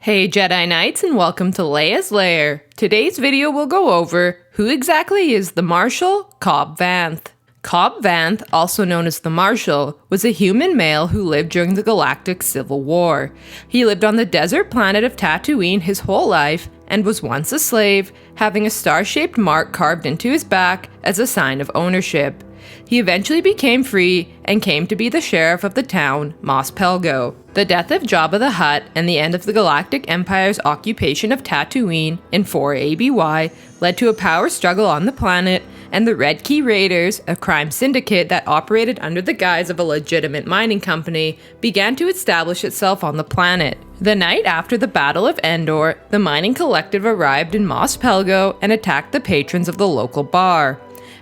Hey Jedi Knights, and welcome to Leia's Lair. Today's video will go over who exactly is the Marshal, Cobb Vanth. Cobb Vanth, also known as the Marshal, was a human male who lived during the Galactic Civil War. He lived on the desert planet of Tatooine his whole life and was once a slave, having a star-shaped mark carved into his back as a sign of ownership. He eventually became free and came to be the sheriff of the town, Mos Pelgo. The death of Jabba the Hutt and the end of the Galactic Empire's occupation of Tatooine in 4 ABY led to a power struggle on the planet, and the Red Key Raiders, a crime syndicate that operated under the guise of a legitimate mining company, began to establish itself on the planet. The night after the Battle of Endor, the mining collective arrived in Mos Pelgo and attacked the patrons of the local bar.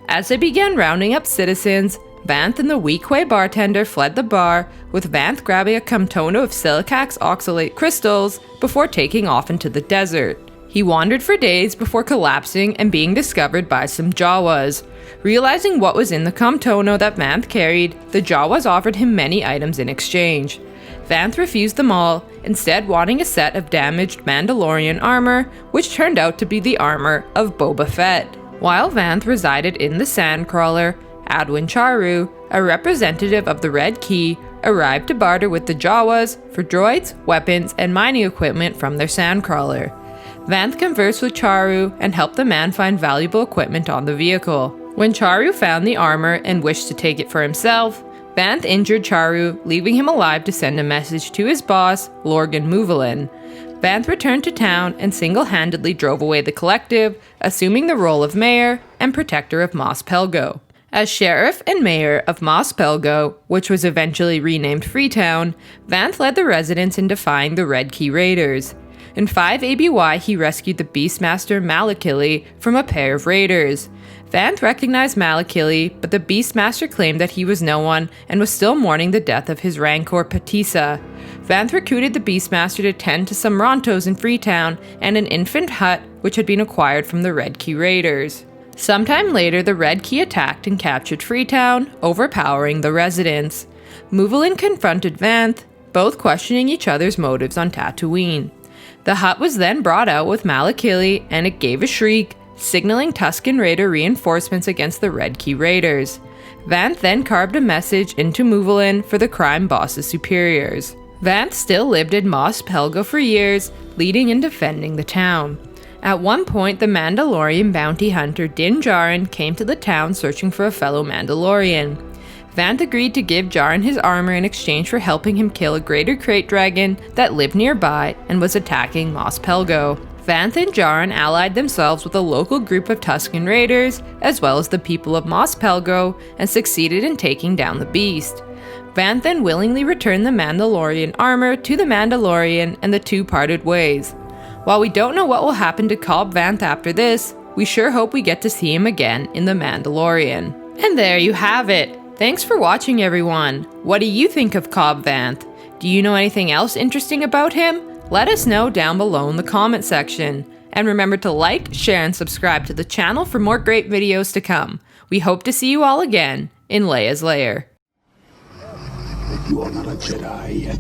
As they began rounding up citizens, Vanth and the Weequay bartender fled the bar, with Vanth grabbing a Camtono of Sarlacc oxalate crystals before taking off into the desert. He wandered for days before collapsing and being discovered by some Jawas. Realizing what was in the Camtono that Vanth carried, the Jawas offered him many items in exchange. Vanth refused them all, instead wanting a set of damaged Mandalorian armor, which turned out to be the armor of Boba Fett. While Vanth resided in the Sandcrawler, Adwin Charu, a representative of the Red Key, arrived to barter with the Jawas for droids, weapons, and mining equipment from their Sandcrawler. Vanth conversed with Charu and helped the man find valuable equipment on the vehicle. When Charu found the armor and wished to take it for himself, Vanth injured Charu, leaving him alive to send a message to his boss, Lorgan Muvalin. Vanth returned to town and single-handedly drove away the collective, assuming the role of mayor and protector of Mos Pelgo. As sheriff and mayor of Mos Pelgo, which was eventually renamed Freetown, Vanth led the residents in defying the Red Key Raiders. In 5 ABY, he rescued the Beastmaster Malakili from a pair of raiders. Vanth recognized Malakili, but the Beastmaster claimed that he was no one and was still mourning the death of his Rancor Patissa. Vanth recruited the Beastmaster to tend to some Rontos in Freetown and an infant hut which had been acquired from the Red Key Raiders. Sometime later, the Red Key attacked and captured Freetown, overpowering the residents. Muvalin confronted Vanth, both questioning each other's motives on Tatooine. The hut was then brought out with Malakili, and it gave a shriek, signaling Tusken Raider reinforcements against the Red Key Raiders. Vanth then carved a message into Muvalin for the crime boss's superiors. Vanth still lived in Mos Pelgo for years, leading and defending the town. At one point, the Mandalorian bounty hunter Din Djarin came to the town searching for a fellow Mandalorian. Vanth agreed to give Djarin his armor in exchange for helping him kill a greater KRAYT dragon that lived nearby and was attacking Mos Pelgo. Vanth and Djarin allied themselves with a local group of Tusken Raiders, as well as the people of Mos Pelgo, and succeeded in taking down the beast. Vanth then willingly returned the Mandalorian armor to the Mandalorian, and the two parted ways. While we don't know what will happen to Cobb Vanth after this, we sure hope we get to see him again in The Mandalorian. And there you have it! Thanks for watching, everyone! What do you think of Cobb Vanth? Do you know anything else interesting about him? Let us know down below in the comment section. And remember to like, share, and subscribe to the channel for more great videos to come. We hope to see you all again in Leia's Lair. You are not a Jedi yet.